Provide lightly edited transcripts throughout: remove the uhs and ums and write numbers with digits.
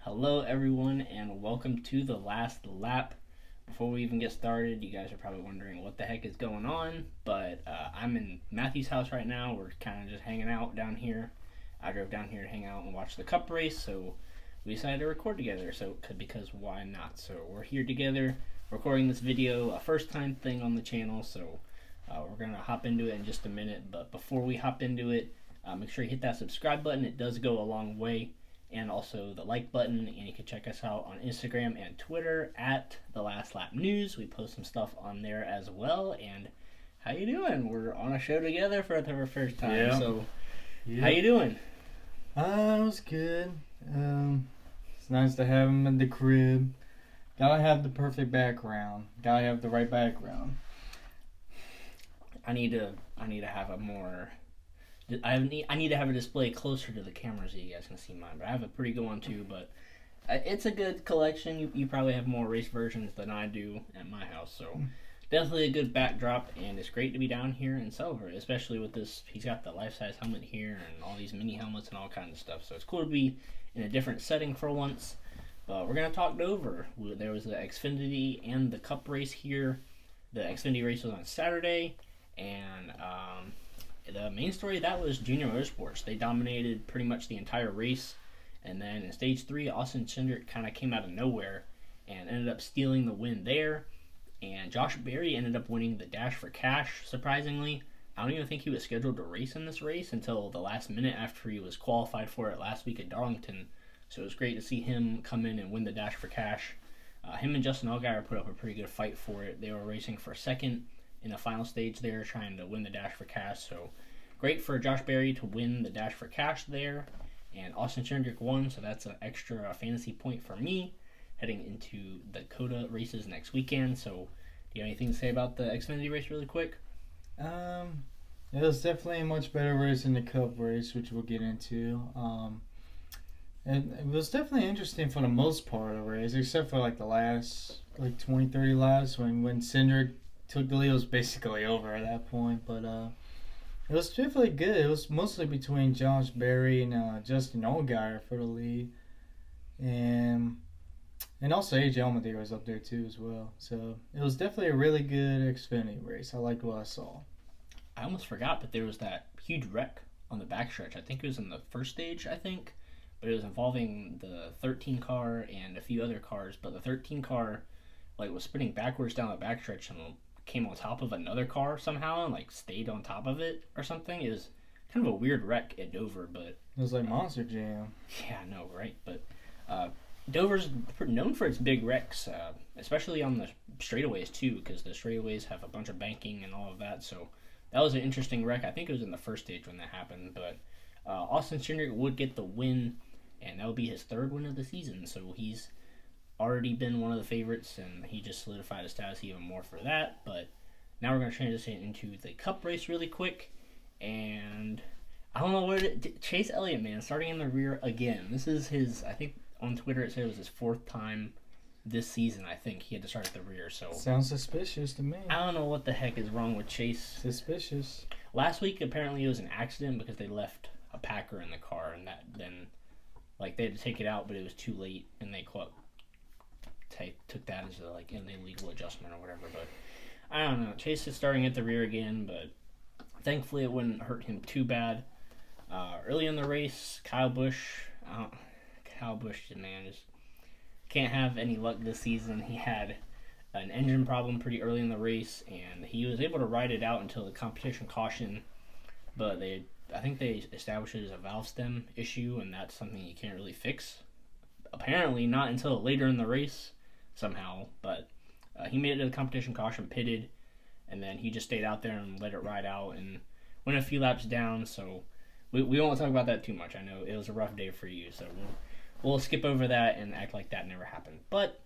Hello, everyone, and welcome to the last lap. Before we even get started, you guys are probably wondering what the heck is going on, but I'm in Matthew's house right now. We're kind of just hanging out down here. I drove down here to hang out and watch the cup race, so we decided to record together. Because why not? So we're here together recording this video, a first time thing on the channel, so we're going to hop into it in just a minute. But before we hop into it, make sure you hit that subscribe button. It does go a long way. And also the like button, and you can check us out on Instagram and Twitter at The Last Lap News. We post some stuff on there as well. And how you doing? We're on a show together for the first time. Yeah. So, how you doing? It was good. It's nice to have him in the crib. Gotta have the perfect background. Gotta have the right background. I need to have a more. I need to have a display closer to the camera so you guys can see mine. But I have a pretty good one too. But it's a good collection. You probably have more race versions than I do at my house. So definitely a good backdrop. And it's great to be down here and celebrate, especially with this. He's got the life-size helmet here and all these mini helmets and all kinds of stuff. So it's cool to be in a different setting for once. But we're going to talk Dover. There was the Xfinity and the Cup race here. The Xfinity race was on Saturday. And the main story of that was Junior Motorsports. They dominated pretty much the entire race. And then in Stage 3, Austin Cindric kind of came out of nowhere and ended up stealing the win there. And Josh Berry ended up winning the Dash for Cash, surprisingly. I don't even think he was scheduled to race in this race until the last minute after he was qualified for it last week at Darlington. So it was great to see him come in and win the Dash for Cash. Him and Justin Allgaier put up a pretty good fight for it. They were racing for second in the final stage there, trying to win the Dash for Cash. So great for Josh Berry to win the Dash for Cash there. And Austin Cindric won, so that's an extra fantasy point for me heading into the Dakota races next weekend. So do you have anything to say about the Xfinity race really quick? It was definitely a much better race than the Cup race, which we'll get into. And it was definitely interesting for the most part of the race, except for the last 20, 30 laps when Cindric took the lead. It was basically over at that point, but it was definitely good. It was mostly between Josh Berry and Justin Allgaier for the lead, and also AJ Allmendinger was up there too as well. So it was definitely a really good Xfinity race. I liked what I saw. I almost forgot, but there was that huge wreck on the backstretch. I think it was in the first stage, but it was involving the 13 car and a few other cars. But the 13 car was spinning backwards down the backstretch and came on top of another car somehow and stayed on top of it or something. It was kind of a weird wreck at Dover, but it was like Monster Jam. Yeah, I know, right? But Dover's known for its big wrecks, especially on the straightaways too, because the straightaways have a bunch of banking and all of that. So that was an interesting wreck. I think it was in the first stage when that happened. But Austin Cindric would get the win, and that would be his third win of the season. So he's already been one of the favorites, and he just solidified his status even more for that. But now we're going to transition into the Cup race really quick. And I don't know Chase Elliott, man, starting in the rear again. This is his, I think on Twitter it said it was his fourth time this season. I think he had to start at the rear. So sounds suspicious to me. I don't know what the heck is wrong with Chase. Suspicious. Last week apparently it was an accident because they left a Packer in the car, and that then they had to take it out, but it was too late, and they took that as an illegal adjustment or whatever. But I don't know. Chase is starting at the rear again, but thankfully it wouldn't hurt him too bad. Early in the race, Kyle Busch, man, just can't have any luck this season. He had an engine problem pretty early in the race, and he was able to ride it out until the competition caution, but I think they established it as a valve stem issue, and that's something you can't really fix. Apparently not until later in the race somehow, but he made it to the competition caution, pitted, and then he just stayed out there and let it ride out and went a few laps down. So we won't talk about that too much. I know it was a rough day for you, so we'll skip over that and act like that never happened. But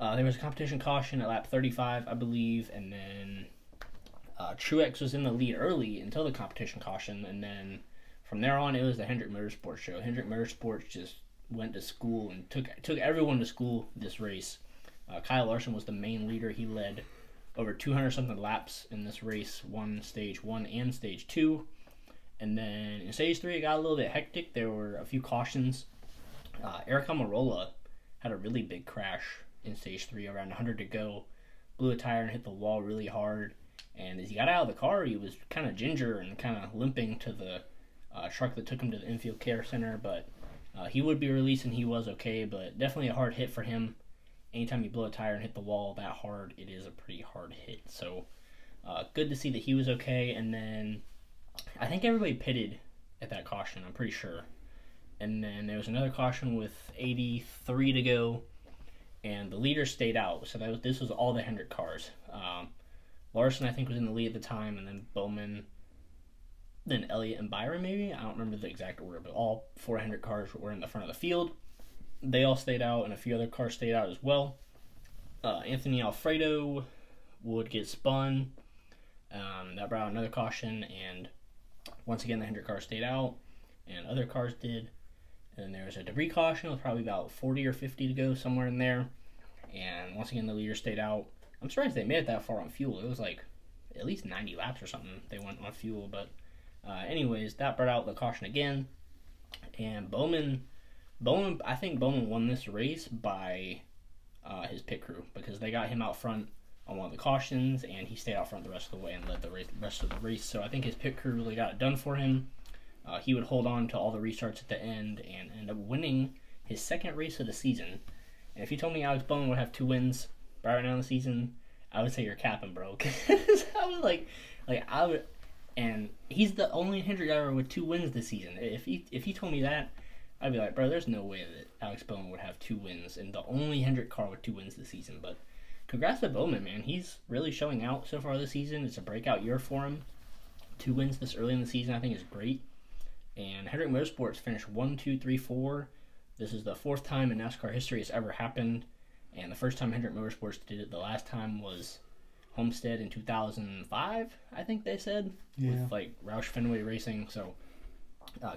there was a competition caution at lap 35, I believe, and then Truex was in the lead early until the competition caution, and then from there on it was the Hendrick Motorsports show. Hendrick Motorsports just went to school and took everyone to school this race. Kyle Larson was the main leader. He led over 200-something laps in this race, won Stage 1 and Stage 2. And then in Stage 3, it got a little bit hectic. There were a few cautions. Eric Almirola had a really big crash in stage 3, around 100 to go. Blew a tire and hit the wall really hard. And as he got out of the car, he was kind of ginger and kind of limping to the truck that took him to the infield care center. But he would be released and he was okay, but definitely a hard hit for him. Anytime you blow a tire and hit the wall that hard, it is a pretty hard hit. So good to see that he was okay. And then I think everybody pitted at that caution, I'm pretty sure. And then there was another caution with 83 to go, and the leader stayed out. So this was all the Hendrick cars. Larson, I think, was in the lead at the time, and then Bowman, then Elliott and Byron, maybe? I don't remember the exact order, but all 4 Hendrick cars were in the front of the field. They all stayed out, and a few other cars stayed out as well. Anthony Alfredo would get spun. That brought out another caution, and once again, the Hendrick car stayed out, and other cars did. And there was a debris caution with probably about 40 or 50 to go, somewhere in there. And once again, the leader stayed out. I'm surprised they made it that far on fuel. It was like at least 90 laps or something they went on fuel. But anyways, that brought out the caution again. And Bowman, I think Bowman won this race by his pit crew, because they got him out front on one of the cautions, and he stayed out front the rest of the way and led the rest of the race. So I think his pit crew really got it done for him. He would hold on to all the restarts at the end and end up winning his second race of the season. And if you told me Alex Bowman would have 2 wins right now in the season, I would say you're capping, bro. I was like I would, and he's the only Hendrick driver with 2 wins this season. If he told me that, I'd be like, bro, there's no way that Alex Bowman would have 2 wins and the only Hendrick car with 2 wins this season. But congrats to Bowman, man. He's really showing out so far this season. It's a breakout year for him. 2 wins this early in the season, I think, is great. And Hendrick Motorsports finished 1, 2, 3, 4. This is the 4th time in NASCAR history it's ever happened. And the first time Hendrick Motorsports did it, the last time was Homestead in 2005, I think they said, with like Roush Fenway Racing. So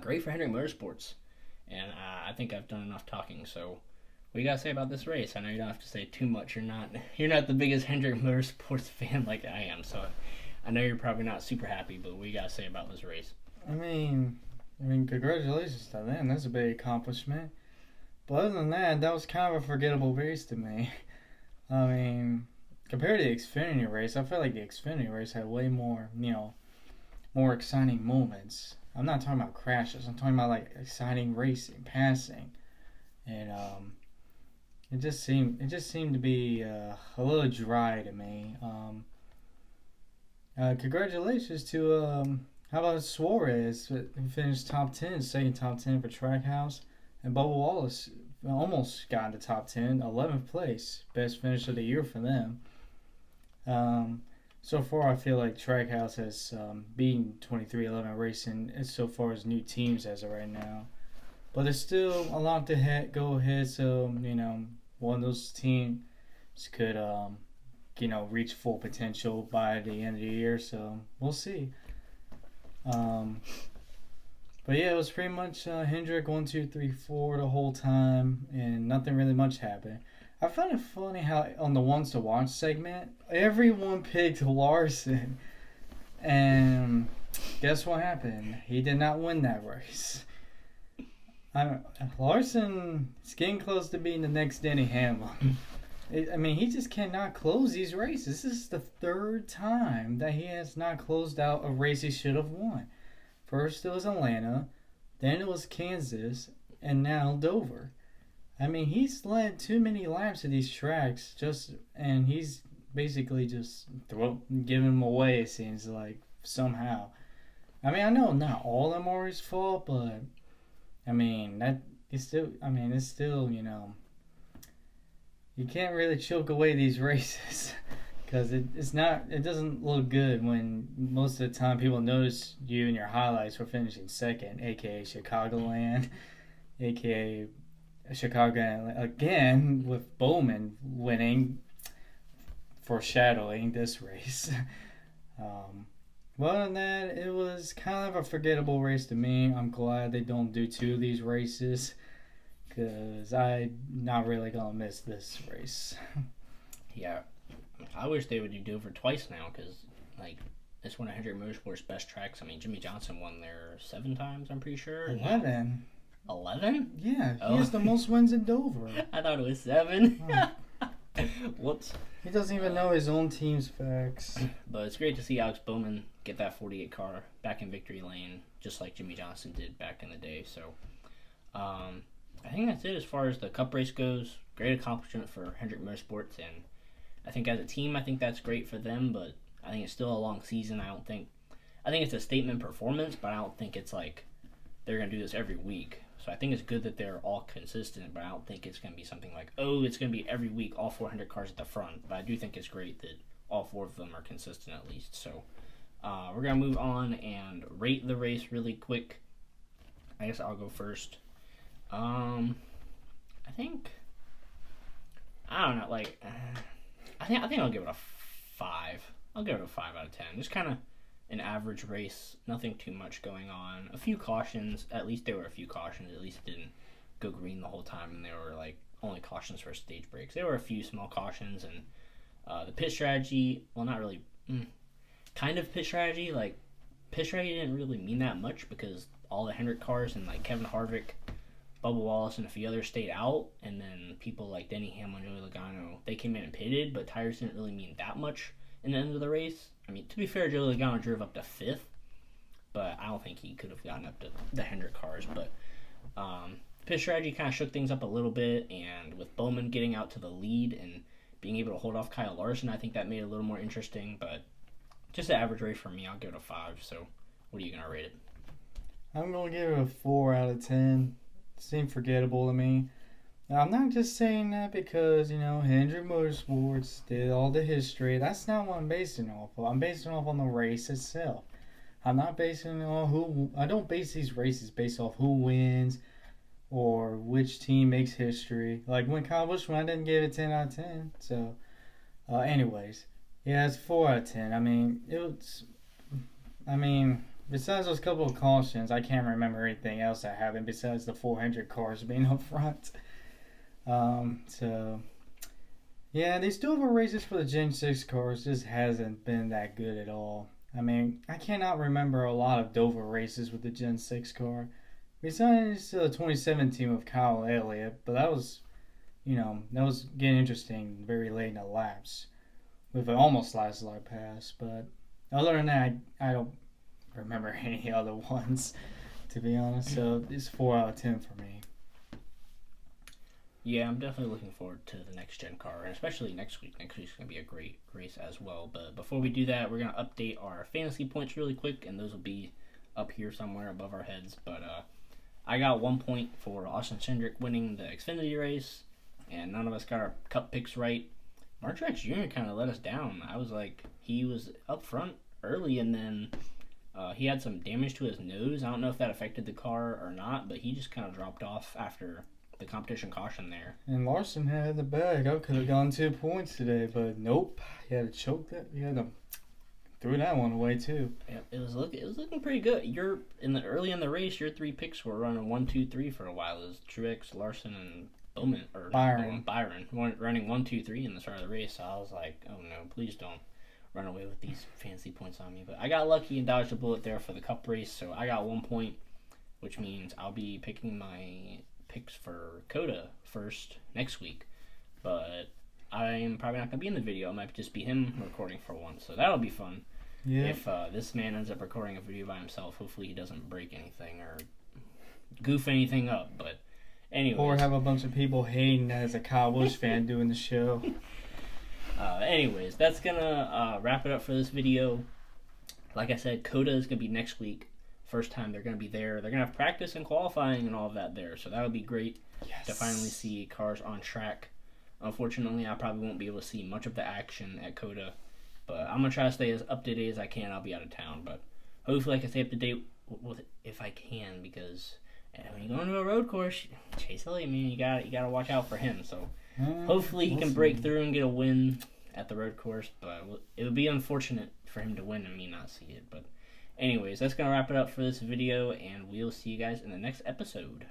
great for Hendrick Motorsports. And I think I've done enough talking. So what do you got to say about this race? I know you don't have to say too much. You're not the biggest Hendrick Motorsports fan like I am. So I know you're probably not super happy, but what do you got to say about this race? I mean, congratulations to them. That's a big accomplishment. But other than that, that was kind of a forgettable race to me. I mean, compared to the Xfinity race, I feel like the Xfinity race had way more, more exciting moments. I'm not talking about crashes. I'm talking about like exciting racing, passing, and it just seemed to be a little dry to me. Congratulations to how about Suarez, who finished top 10, second top 10 for Trackhouse. And Bubba Wallace almost got into top 10, 11th place, best finish of the year for them. So far, I feel like Trackhouse has beaten 2311 Racing as so far as new teams as of right now. But there's still a lot to go ahead, so, one of those teams could, reach full potential by the end of the year, so we'll see. But yeah, it was pretty much Hendrick 1, 2, 3, 4 the whole time, and nothing really much happened. I found it funny how on the ones to watch segment, everyone picked Larson, and guess what happened? He did not win that race. Larson is getting close to being the next Denny Hamlin. He just cannot close these races. This is the 3rd time that he has not closed out a race he should have won. First it was Atlanta, then it was Kansas, and now Dover. He's led too many laps at these tracks, and he's basically just giving them away, it seems like, somehow. I know not all of them are his fault, but, it's still, you can't really choke away these races. Because it doesn't look good when most of the time people notice you in your highlights for finishing second, aka Chicagoland, aka Chicago again with Bowman winning, foreshadowing this race. Well, other than that, it was kind of a forgettable race to me. I'm glad they don't do 2 of these races, because I'm not really going to miss this race. Yeah. I wish they would do Dover twice now, because it's one of Hendrick Motorsports' best tracks. Jimmy Johnson won there 7 times, I'm pretty sure. 11. 11? Yeah, he Oh. has the most wins in Dover. I thought it was 7. Oh. Whoops. He doesn't even know his own team's facts. But it's great to see Alex Bowman get that 48 car back in victory lane, just like Jimmy Johnson did back in the day. So, I think that's it as far as the Cup race goes. Great accomplishment for Hendrick Motorsports, and I think as a team, I think that's great for them. But I think it's still a long season. I think it's a statement performance, but I don't think it's like they're gonna do this every week. So I think it's good that they're all consistent, but I don't think it's going to be something like, oh, it's going to be every week, all 400 cars at the front. But I do think it's great that all 4 of them are consistent at least. So we're going to move on and rate the race really quick. I guess I'll go first. I don't know, like, I think I'll give it a 5. I'll give it a 5 out of 10. Just kind of an average race, nothing too much going on. A few cautions, at least there were a few cautions. At least it didn't go green the whole time, and there were like only cautions for stage breaks. There were a few small cautions, and the pit strategy, well, not really, kind of pit strategy. Like, pit strategy didn't really mean that much because all the Hendrick cars and like Kevin Harvick, Bubba Wallace, and a few others stayed out, and then people like Denny Hamlin, Joey Logano, they came in and pitted, but tires didn't really mean that much in the end of the race. I mean, to be fair, Joey Logano drove up to 5th, but I don't think he could have gotten up to the Hendrick cars. But pit strategy kind of shook things up a little bit, and with Bowman getting out to the lead and being able to hold off Kyle Larson, I think that made it a little more interesting. But just an average race for me, I'll give it a 5. So what are you going to rate it? I'm going to give it a 4 out of 10. It seemed forgettable to me. Now, I'm not just saying that because, Hendrick Motorsports did all the history. That's not what I'm basing it off of. I'm basing it off on the race itself. I'm not basing it on who... I don't base these races based off who wins or which team makes history. Like when Kyle Busch won, I didn't give it 10 out of 10. So, anyways. Yeah, it's 4 out of 10. Besides those couple of cautions, I can't remember anything else that happened besides the 400 cars being up front. Yeah, these Dover races for the Gen 6 cars just hasn't been that good at all. I mean, I cannot remember a lot of Dover races with the Gen 6 car. Besides the 2017 with Kyle Elliott, but that was getting interesting very late in the laps with an almost last lap pass. But other than that, I don't remember any other ones, to be honest. So it's 4 out of 10 for me. Yeah, I'm definitely looking forward to the next gen car, and especially next week. Next week's going to be a great race as well. But before we do that, we're going to update our fantasy points really quick, and those will be up here somewhere above our heads. But I got 1 point for Austin Cindric winning the Xfinity race, and none of us got our Cup picks right. Mark Truex Jr. kind of let us down. I was like, he was up front early, and then he had some damage to his nose. I don't know if that affected the car or not, but he just kind of dropped off after the competition caution there. And Larson had the bag. I could have gone 2 points today, but nope. He had to choke that. He had to threw that one away too. Yeah, it was looking pretty good. Early in the race, your 3 picks were running 1, 2, 3 for a while. It was Truex, Larson, and Bowman or Byron running 1, 2, 3 in the start of the race. So I was like, oh no, please don't run away with these fancy points on me. But I got lucky and dodged a bullet there for the Cup race, so I got 1 point, which means I'll be picking my picks for Coda first next week. But I'm probably not going to be in the video. It might just be him recording for once, so that'll be fun. Yeah. If this man ends up recording a video by himself, hopefully he doesn't break anything or goof anything up. But anyways. Or have a bunch of people hating as a Kyle Busch fan doing the show. Anyways, that's going to wrap it up for this video. Like I said, Coda is going to be next week. First time they're going to be there. They're going to have practice and qualifying and all of that there. So that'll be great to finally see cars on track. Unfortunately, I probably won't be able to see much of the action at Coda. But I'm going to try to stay as up to date as I can. I'll be out of town. But hopefully I can stay up to date with it if I can. Because when you go into a road course, Chase Elliott, man, you got to watch out for him. So hopefully he can break through and get a win at the road course. But it would be unfortunate for him to win and me not see it. But anyways, that's going to wrap it up for this video, and we'll see you guys in the next episode.